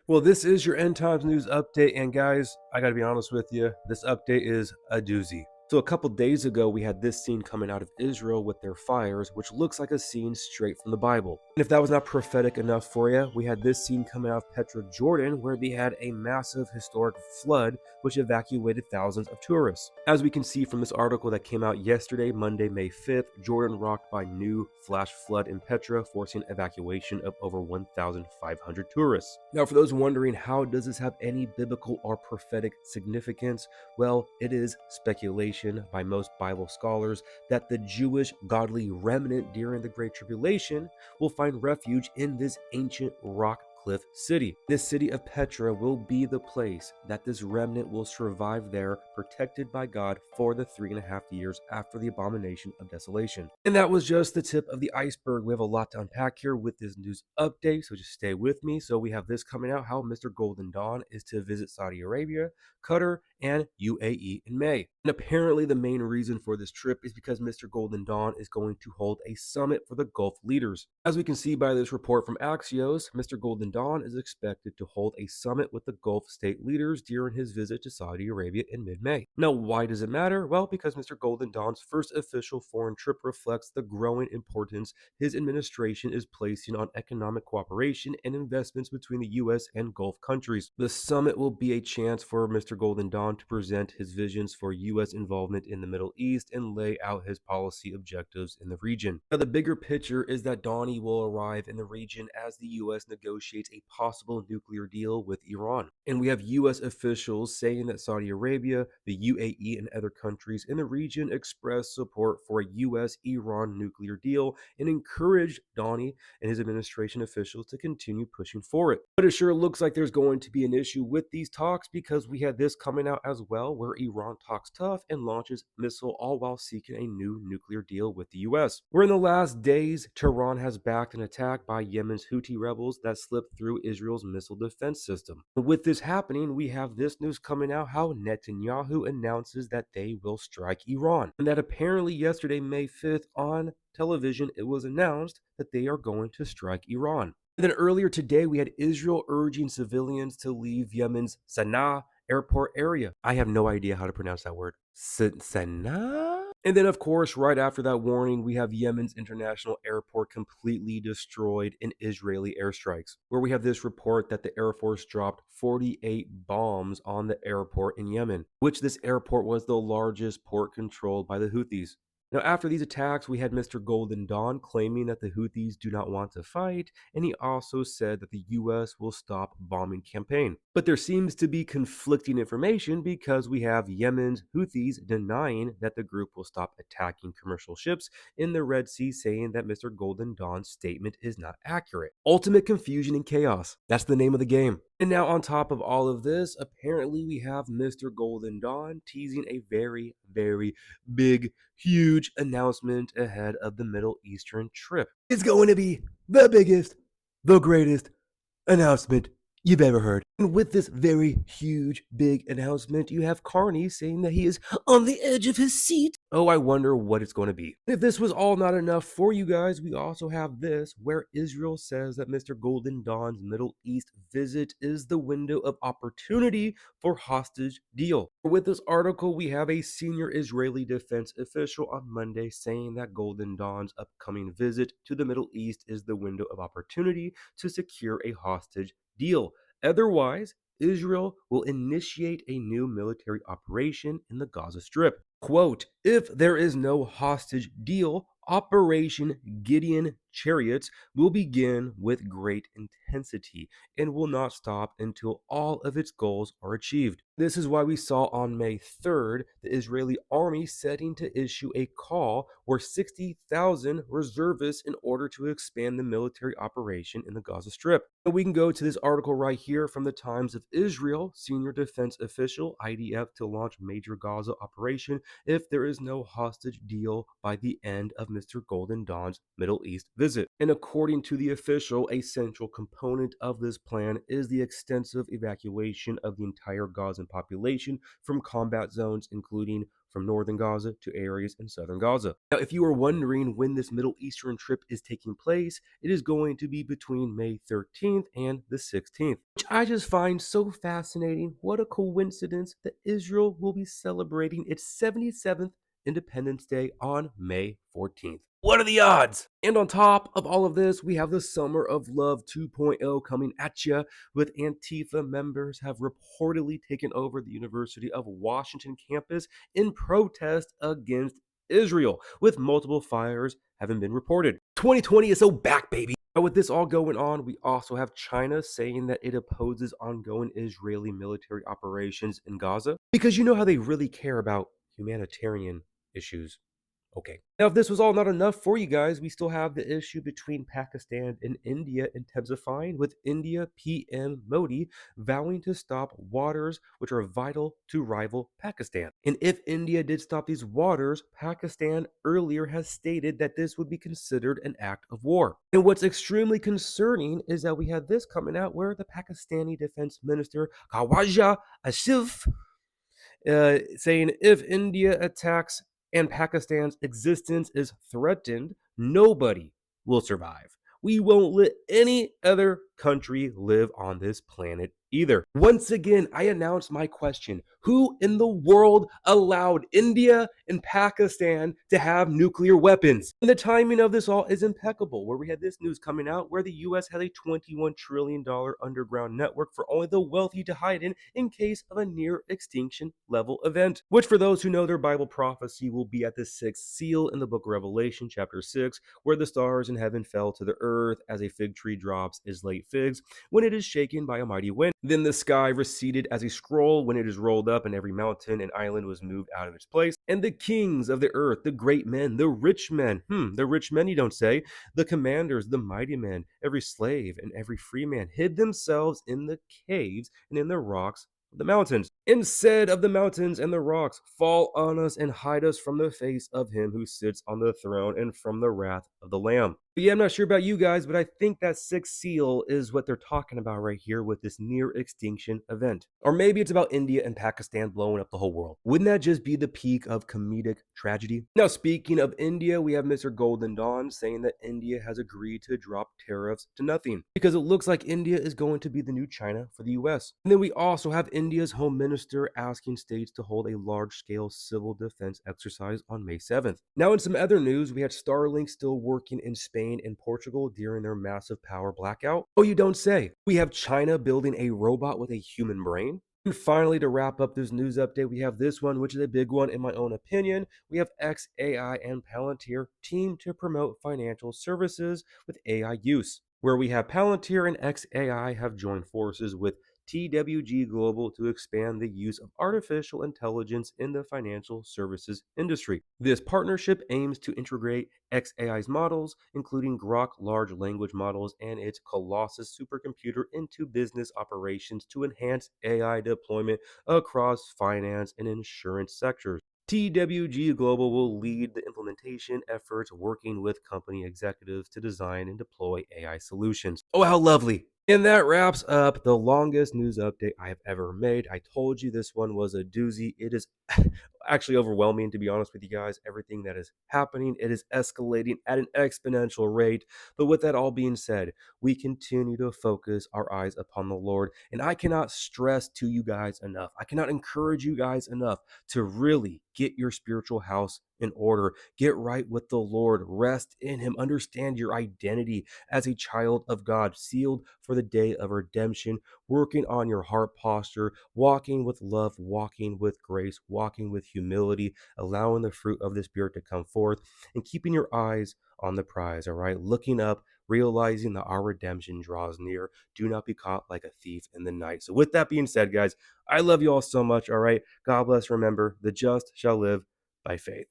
Well, this is your End Times News update, and guys, I gotta be honest with you, this update is a doozy. So, a couple days ago, we had this scene coming out of Israel with their fires, which looks like a scene straight from the Bible. And if that was not prophetic enough for you, we had this scene coming out of Petra, Jordan, where they had a massive historic flood, which evacuated thousands of tourists. As we can see from this article that came out yesterday, Monday, May 5th, Jordan rocked by new flash flood in Petra, forcing evacuation of over 1,500 tourists. Now, for those wondering, how does this have any biblical or prophetic significance? Well, it is speculation by most Bible scholars that the Jewish godly remnant during the Great Tribulation will find refuge in this ancient rock cliff city. This city of Petra will be the place that this remnant will survive there, protected by God for the 3.5 years after the abomination of desolation. And that was just the tip of the iceberg. We have a lot to unpack here with this news update, so just stay with me. So we have this coming out, how Mr. Golden Dawn is to visit Saudi Arabia, Qatar, and UAE in May. And apparently the main reason for this trip is because Mr. Golden Dawn is going to hold a summit for the Gulf leaders. As we can see by this report from Axios, Mr. Golden Dawn is expected to hold a summit with the Gulf state leaders during his visit to Saudi Arabia in mid-May. Now, why does it matter? Well, because Mr. Golden Dawn's first official foreign trip reflects the growing importance his administration is placing on economic cooperation and investments between the U.S. and Gulf countries. The summit will be a chance for Mr. Golden Dawn to present his visions for U.S. involvement in the Middle East and lay out his policy objectives in the region. Now, the bigger picture is that Donnie will arrive in the region as the U.S. negotiates a possible nuclear deal with Iran. And we have U.S. officials saying that Saudi Arabia, the UAE, and other countries in the region express support for a U.S.-Iran nuclear deal and encourage Donnie and his administration officials to continue pushing for it. But it sure looks like there's going to be an issue with these talks, because we had this coming out as well, where Iran talks tough and launches missile, all while seeking a new nuclear deal with the US. We're in the last days, Tehran has backed an attack by Yemen's Houthi rebels that slipped through Israel's missile defense system. With this happening, we have this news coming out, how Netanyahu announces that they will strike Iran. And that apparently yesterday, May 5th, on television, it was announced that they are going to strike Iran. And then earlier today, we had Israel urging civilians to leave Yemen's Sana'a airport area. I have no idea how to pronounce that word. Sana'a? And then, of course, right after that warning, we have Yemen's international airport completely destroyed in Israeli airstrikes, where we have this report that the Air Force dropped 48 bombs on the airport in Yemen, which this airport was the largest port controlled by the Houthis. Now, after these attacks, we had Mr. Golden Dawn claiming that the Houthis do not want to fight, and he also said that the US will stop bombing campaign. But there seems to be conflicting information, because we have Yemen's Houthis denying that the group will stop attacking commercial ships in the Red Sea, saying that Mr. Golden Dawn's statement is not accurate. Ultimate confusion and chaos. That's the name of the game. And now, on top of all of this, apparently we have Mr. Golden Dawn teasing a very, very big, huge announcement ahead of the Middle Eastern trip. It's going to be the biggest, the greatest announcement you've ever heard. And with this very huge, big announcement, you have Carney saying that he is on the edge of his seat. Oh, I wonder what it's going to be. If this was all not enough for you guys, we also have this, where Israel says that Mr. Golden Dawn's Middle East visit is the window of opportunity for hostage deal. With this article, we have a senior Israeli defense official on Monday saying that Golden Dawn's upcoming visit to the Middle East is the window of opportunity to secure a hostage deal. Otherwise, Israel will initiate a new military operation in the Gaza Strip. Quote, if there is no hostage deal, Operation Gideon Chariots will begin with great intensity and will not stop until all of its goals are achieved. This is why we saw on May 3rd the Israeli army setting to issue a call for 60,000 reservists in order to expand the military operation in the Gaza Strip. And we can go to this article right here from the Times of Israel, senior defense official, IDF to launch major Gaza operation if there is no hostage deal by the end of Mr. Golden Dawn's Middle East visit. And according to the official, a central component of this plan is the extensive evacuation of the entire Gazan population from combat zones, including from northern Gaza to areas in southern Gaza. Now, if you are wondering when this Middle Eastern trip is taking place, it is going to be between May 13th and the 16th, which I just find so fascinating. What a coincidence that Israel will be celebrating its 77th Independence Day on May 14th. What are the odds? And on top of all of this, we have the Summer of Love 2.0 coming at you, with Antifa members have reportedly taken over the University of Washington campus in protest against Israel, with multiple fires having been reported. 2020 is so back, baby. Now, with this all going on, we also have China saying that it opposes ongoing Israeli military operations in Gaza, because you know how they really care about humanitarian issues. Okay. Now, if this was all not enough for you guys, we still have the issue between Pakistan and India intensifying, with India PM Modi vowing to stop waters which are vital to rival Pakistan. And if India did stop these waters, Pakistan earlier has stated that this would be considered an act of war. And what's extremely concerning is that we had this coming out where the Pakistani Defense Minister Khawaja Asif saying if India attacks and Pakistan's existence is threatened, nobody will survive. We won't let any other country live on this planet either. Once again, I announce my question. Who in the world allowed India and Pakistan to have nuclear weapons? And the timing of this all is impeccable, where we had this news coming out where the US has a $21 trillion underground network for only the wealthy to hide in case of a near extinction level event, which for those who know their Bible prophecy will be at the sixth seal in the book of Revelation chapter 6, where the stars in heaven fell to the earth as a fig tree drops its late figs when it is shaken by a mighty wind. Then the sky receded as a scroll when it is rolled up, and every mountain and island was moved out of its place. And the kings of the earth, the great men, the rich men, the rich men, you don't say, the commanders, the mighty men, every slave and every free man hid themselves in the caves and in the rocks of the mountains, and said of the mountains and the rocks, fall on us and hide us from the face of him who sits on the throne and from the wrath of the Lamb. But yeah, I'm not sure about you guys, but I think that sixth seal is what they're talking about right here with this near extinction event. Or maybe it's about India and Pakistan blowing up the whole world. Wouldn't that just be the peak of comedic tragedy? Now, speaking of India, we have Mr. Golden Dawn saying that India has agreed to drop tariffs to nothing, because it looks like India is going to be the new China for the US. And then we also have India's Home Minister asking states to hold a large-scale civil defense exercise on May 7th. Now, in some other news, we had Starlink still working in Spain and Portugal during their massive power blackout. Oh, you don't say. We have China building a robot with a human brain. And finally, to wrap up this news update, we have this one, which is a big one in my own opinion. We have xAI and Palantir team to promote financial services with AI use, where we have Palantir and xAI have joined forces with TWG Global to expand the use of artificial intelligence in the financial services industry. This partnership aims to integrate xAI's models, including Grok large language models and its Colossus supercomputer, into business operations to enhance AI deployment across finance and insurance sectors. TWG Global will lead the implementation efforts, working with company executives to design and deploy AI solutions. Oh, how lovely! And that wraps up the longest news update I have ever made. I told you this one was a doozy. It is actually overwhelming, to be honest with you guys. Everything that is happening, it is escalating at an exponential rate. But with that all being said, we continue to focus our eyes upon the Lord. And I cannot stress to you guys enough, I cannot encourage you guys enough to really get your spiritual house in order. Get right with the Lord. Rest in Him. Understand your identity as a child of God, sealed for the day of redemption, working on your heart posture, walking with love, walking with grace, walking with humility, allowing the fruit of the Spirit to come forth, and keeping your eyes on the prize, all right? Looking up, realizing that our redemption draws near. Do not be caught like a thief in the night. So with that being said, guys, I love you all so much, all right? God bless. Remember, the just shall live by faith.